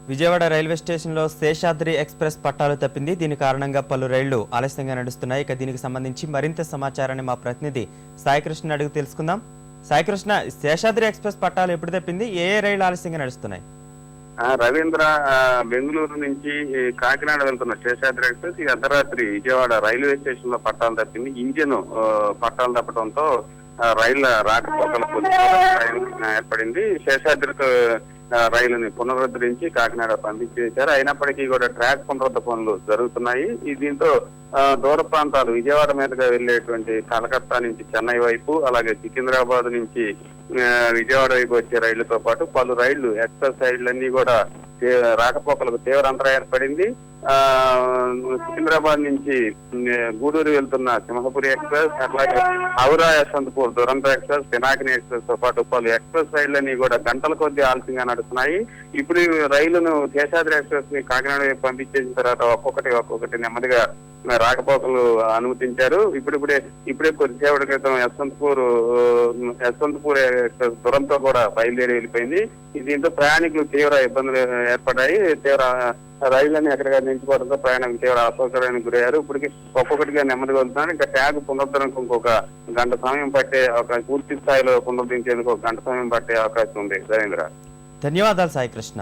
Vijayawada railway స్టేషన్లో Seshadri express పట్టాలు తప్పింది. దీని కారణంగా పలు రైళ్లు ఆలస్యంగా నడుస్తున్నాయి. ఇక దీనికి సంబంధించి మరింత సమాచారాన్ని మా ప్రతినిధి సాయికృష్ణ అడిగి తెలుసుకుందాం. సాయికృష్ణ, శేషాద్రి ఎక్స్ప్రెస్ పట్టాలు ఎప్పుడు తప్పింది? ఏ రైళ్లు ఆలస్యంగా నడుస్తున్నాయి? రవీంద్ర, బెంగళూరు నుంచి కాకినాడ వెళ్తున్న శేషాద్రి ఎక్స్ప్రెస్ ఈ అర్ధరాత్రి విజయవాడ రైల్వే స్టేషన్ లో పట్టాలు తప్పింది. ఇంజిన్ పట్టాలు తప్పడంతో రైళ్ల రాకపోకలకు ఏర్పడింది. శేషాద్రికి రైలుని పునరుద్ధరించి కాకినాడ పంపించేశారు. అయినప్పటికీ కూడా ట్రాక్ పునరుద్ధ పనులు జరుగుతున్నాయి. దీంతో దూర ప్రాంతాలు విజయవాడ మీదుగా వెళ్లేటువంటి కలకత్తా నుంచి చెన్నై వైపు, అలాగే సికింద్రాబాద్ నుంచి విజయవాడ వైపు వచ్చే రైళ్లతో పాటు పలు రైళ్లు ఎక్స్ప్రెస్ రైళ్లన్నీ కూడా రాకపోకలకు తీవ్ర అంతరాయం ఏర్పడింది. సికింద్రాబాద్ నుంచి గూడూరు వెళ్తున్న సింహపురి ఎక్స్ప్రెస్, అట్లాగే హౌరా యశ్వంతపూర్ దురంతో ఎక్స్ప్రెస్, పినాకిని ఎక్స్ప్రెస్ తో పాటు పలు ఎక్స్ప్రెస్ రైళ్లన్నీ కూడా గంటల కొద్దీ ఆలస్యంగా నడుస్తున్నాయి. ఇప్పుడు రైలును శేషాద్రి ఎక్స్ప్రెస్ ని కాకినాడ వైపు పంపించేసిన తర్వాత ఒక్కొక్కటి నెమ్మదిగా రాకపోకలు అనుమతించారు. ఇప్పుడే కొద్దిసేపటి క్రితం యశ్వంతపూర్ ఎక్స్ప్రెస్ దురంతో కూడా బయలుదేరి వెళ్ళిపోయింది. దీంతో ప్రయాణికులు తీవ్ర ఇబ్బందులు ఏర్పడ్డాయి. రైళ్లని ఎక్కడికక్కడ నిలిచిపోవడంతో ప్రయాణికులు తీవ్ర అసౌకర్యానికి గురయ్యారు. ఇప్పటికీ ఒక్కొక్కటిగా నెమ్మదిగా వెళ్తున్నారు. ఇంకా ట్యాగ్ పునరుద్ధరణకు ఇంకొక గంట సమయం పట్టే పూర్తి స్థాయిలో పునరుద్ధరించేందుకు ఒక గంట సమయం పట్టే అవకాశం ఉంది. రవీంద్ర, ధన్యవాదాలు సాయికృష్ణ.